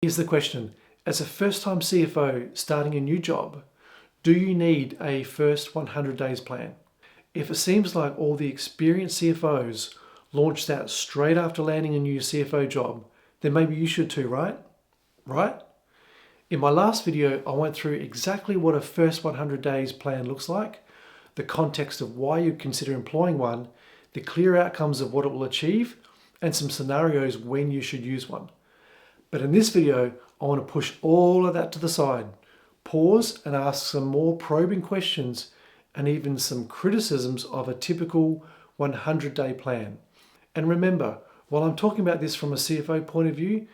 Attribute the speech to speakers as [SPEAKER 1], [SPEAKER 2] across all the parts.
[SPEAKER 1] Here's the question. As a first-time CFO starting a new job, do you need a first 100 days plan? If it seems like all the experienced CFOs launched that straight after landing a new CFO job, then maybe you should too, right? Right? In my last video, I went through exactly what a first 100 days plan looks like, the context of why you'd consider employing one, the clear outcomes of what it will achieve, and some scenarios when you should use one. But in this video, I want to push all of that to the side, pause and ask some more probing questions and even some criticisms of a typical 100-day plan. And remember, while I'm talking about this from a CFO point of view,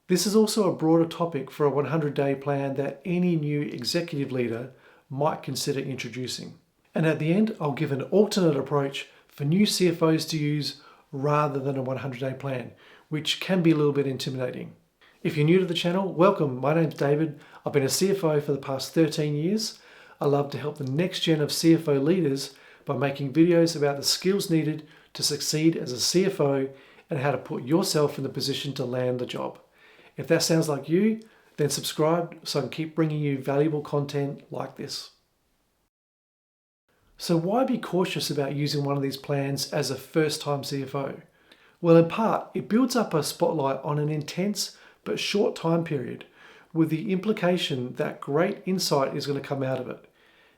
[SPEAKER 1] this is also a broader topic for a 100-day plan that any new executive leader might consider introducing. And at the end, I'll give an alternate approach for new CFOs to use rather than a 100-day plan, which can be a little bit intimidating. If you're new to the channel, welcome. My name's David. I've been a CFO for the past 13 years. I love to help the next gen of CFO leaders by making videos about the skills needed to succeed as a CFO and how to put yourself in the position to land the job. If that sounds like you, then subscribe so I can keep bringing you valuable content like this. So why be cautious about using one of these plans as a first-time CFO? Well, in part, it builds up a spotlight on an intense but short time period, with the implication that great insight is going to come out of it.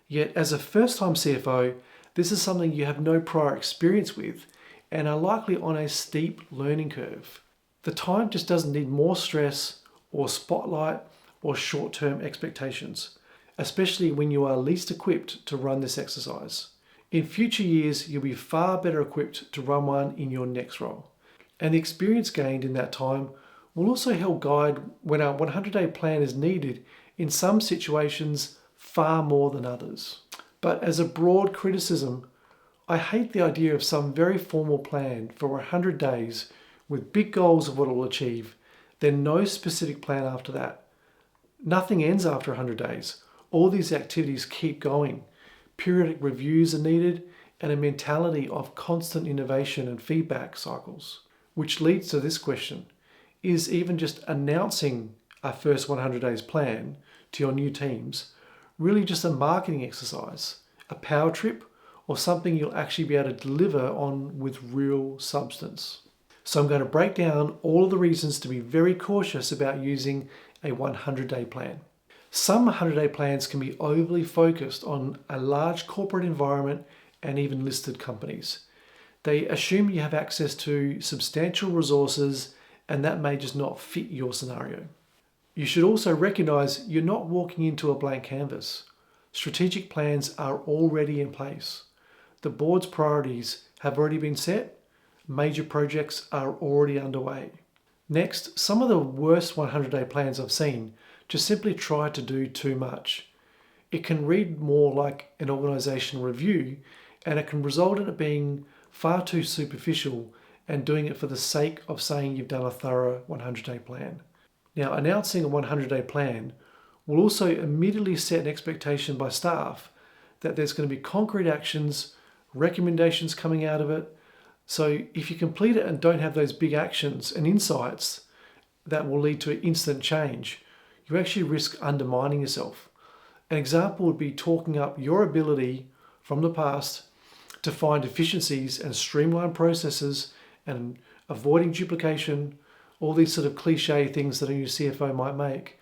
[SPEAKER 1] Yet as a first-time CFO, this is something you have no prior experience with and are likely on a steep learning curve. The time just doesn't need more stress or spotlight or short-term expectations, especially when you are least equipped to run this exercise. In future years, you'll be far better equipped to run one in your next role. And the experience gained in that time will also help guide when our 100-day plan is needed in some situations far more than others. But as a broad criticism, I hate the idea of some very formal plan for 100 days with big goals of what it will achieve, then no specific plan after that. Nothing ends after 100 days. All these activities keep going. Periodic reviews are needed and a mentality of constant innovation and feedback cycles, which leads to this question. Is even just announcing a first 100 days plan to your new teams really just a marketing exercise, a power trip, or something you'll actually be able to deliver on with real substance? So I'm going to break down all of the reasons to be very cautious about using a 100-day plan. Some 100-day plans can be overly focused on a large corporate environment and even listed companies. They assume you have access to substantial resources, and that may just not fit your scenario. You should also recognize you're not walking into a blank canvas. Strategic plans are already in place. The board's priorities have already been set. Major projects are already underway. Next, some of the worst 100-day plans I've seen just simply try to do too much. It can read more like an organizational review, and it can result in it being far too superficial and doing it for the sake of saying you've done a thorough 100-day plan. Now, announcing a 100-day plan will also immediately set an expectation by staff that there's going to be concrete actions, recommendations coming out of it. So if you complete it and don't have those big actions and insights that will lead to instant change, you actually risk undermining yourself. An example would be talking up your ability from the past to find efficiencies and streamline processes and avoiding duplication, all these sort of cliche things that a new CFO might make.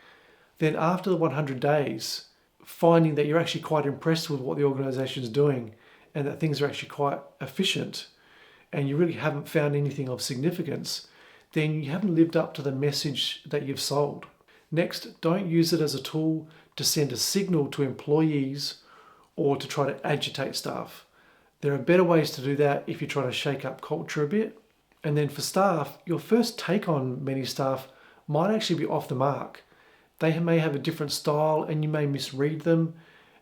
[SPEAKER 1] Then after the 100 days, finding that you're actually quite impressed with what the organization is doing and that things are actually quite efficient and you really haven't found anything of significance, then you haven't lived up to the message that you've sold. Next, don't use it as a tool to send a signal to employees or to try to agitate staff. There are better ways to do that if you try to shake up culture a bit. And then for staff, your first take on many staff might actually be off the mark. They may have a different style and you may misread them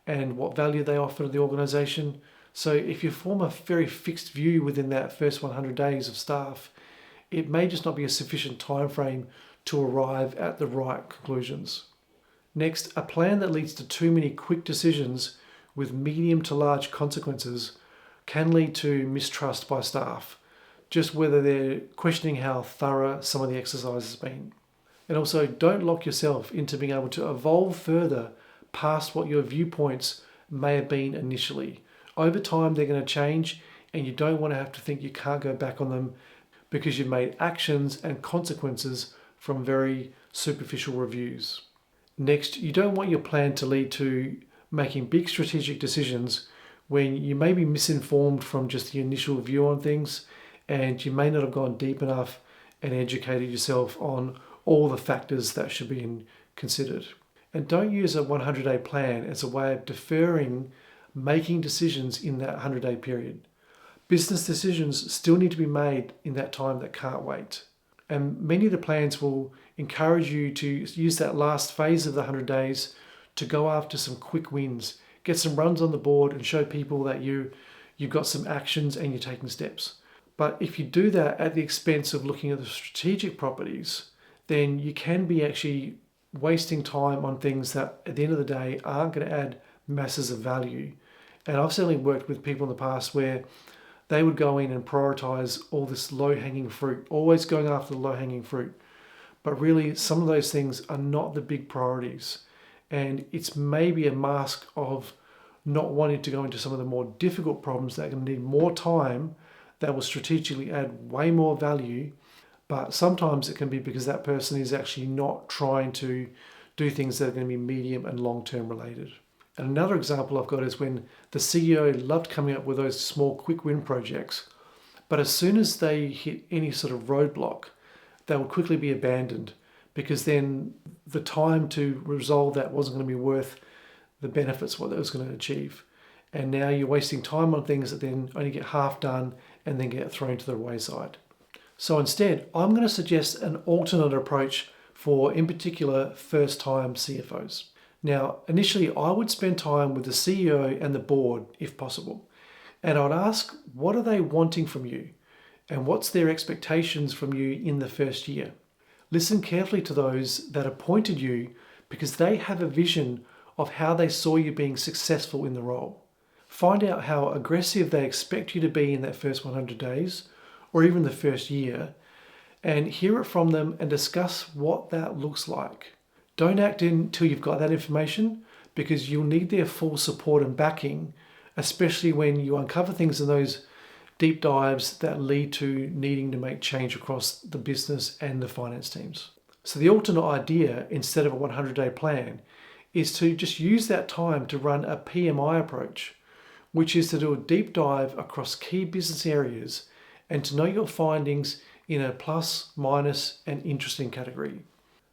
[SPEAKER 1] and what value they offer to the organization. So if you form a very fixed view within that first 100 days of staff, it may just not be a sufficient time frame to arrive at the right conclusions. Next, a plan that leads to too many quick decisions with medium to large consequences can lead to mistrust by staff, just whether they're questioning how thorough some of the exercise has been. And also, don't lock yourself into being able to evolve further past what your viewpoints may have been initially. Over time, they're going to change, and you don't want to have to think you can't go back on them because you've made actions and consequences from very superficial reviews. Next, you don't want your plan to lead to making big strategic decisions when you may be misinformed from just the initial view on things, and you may not have gone deep enough and educated yourself on all the factors that should be considered. And don't use a 100-day plan as a way of deferring making decisions in that 100-day period. Business decisions still need to be made in that time that can't wait. And many of the plans will encourage you to use that last phase of the 100 days to go after some quick wins, get some runs on the board and show people that you've got some actions and you're taking steps. But if you do that at the expense of looking at the strategic properties, then you can be actually wasting time on things that at the end of the day aren't going to add masses of value. And I've certainly worked with people in the past where they would go in and prioritize all this low-hanging fruit, always going after the low-hanging fruit. But really, some of those things are not the big priorities. And it's maybe a mask of not wanting to go into some of the more difficult problems that are going to need more time, that will strategically add way more value. But sometimes it can be because that person is actually not trying to do things that are going to be medium and long-term related. And another example I've got is when the CEO loved coming up with those small quick win projects, but as soon as they hit any sort of roadblock, they would quickly be abandoned because then the time to resolve that wasn't going to be worth the benefits, what that was going to achieve. And now you're wasting time on things that then only get half done and then get thrown to the wayside. So instead, I'm going to suggest an alternate approach for, in particular, first-time CFOs. Now, initially, I would spend time with the CEO and the board, if possible, and I'd ask, what are they wanting from you? And what's their expectations from you in the first year? Listen carefully to those that appointed you because they have a vision of how they saw you being successful in the role. Find out how aggressive they expect you to be in that first 100 days or even the first year, and hear it from them and discuss what that looks like. Don't act until you've got that information because you'll need their full support and backing, especially when you uncover things in those deep dives that lead to needing to make change across the business and the finance teams. So the alternate idea, instead of a 100-day plan, is to just use that time to run a PMI approach, which is to do a deep dive across key business areas and to know your findings in a plus, minus, and interesting category.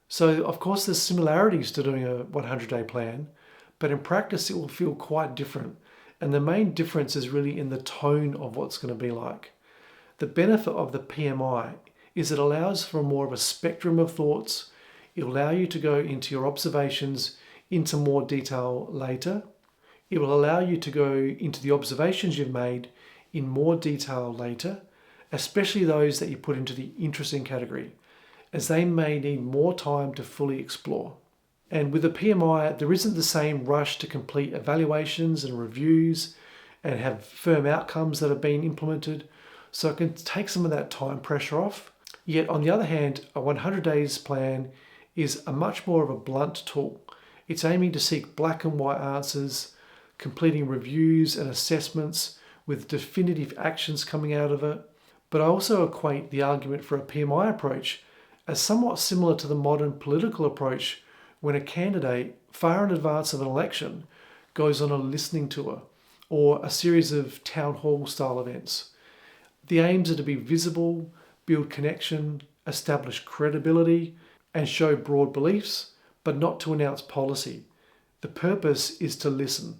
[SPEAKER 1] So of course there's similarities to doing a 100-day plan, but in practice it will feel quite different. And the main difference is really in the tone of what's going to be like. The benefit of the PMI is it allows for more of a spectrum of thoughts. It will allow you to go into your observations into more detail later. It will allow you to go into the observations you've made in more detail later, especially those that you put into the interesting category, as they may need more time to fully explore. And with the PMI, there isn't the same rush to complete evaluations and reviews and have firm outcomes that have been implemented, so it can take some of that time pressure off. Yet on the other hand, a 100 days plan is a much more of a blunt tool. It's aiming to seek black and white answers, completing reviews and assessments with definitive actions coming out of it. But I also equate the argument for a PMI approach as somewhat similar to the modern political approach when a candidate, far in advance of an election, goes on a listening tour or a series of town hall style events. The aims are to be visible, build connection, establish credibility, and show broad beliefs, but not to announce policy. The purpose is to listen.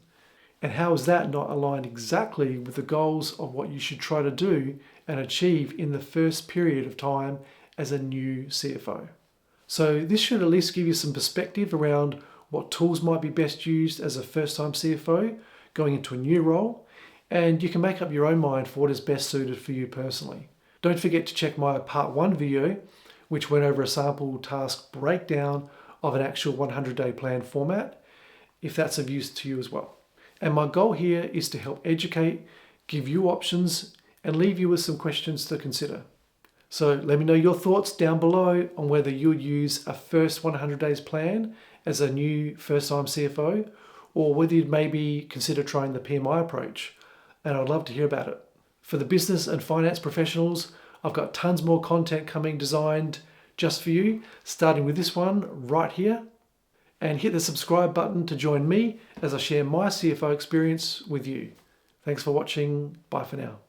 [SPEAKER 1] And how is that not aligned exactly with the goals of what you should try to do and achieve in the first period of time as a new CFO? So this should at least give you some perspective around what tools might be best used as a first-time CFO going into a new role, and you can make up your own mind for what is best suited for you personally. Don't forget to check my part 1 video, which went over a sample task breakdown of an actual 100-day plan format, if that's of use to you as well. And my goal here is to help educate, give you options, and leave you with some questions to consider. So let me know your thoughts down below on whether you'd use a first 100 days plan as a new first-time CFO, or whether you'd maybe consider trying the PMI approach. And I'd love to hear about it. For the business and finance professionals, I've got tons more content coming designed just for you, starting with this one right here. And hit the subscribe button to join me as I share my CFO experience with you. Thanks for watching. Bye for now.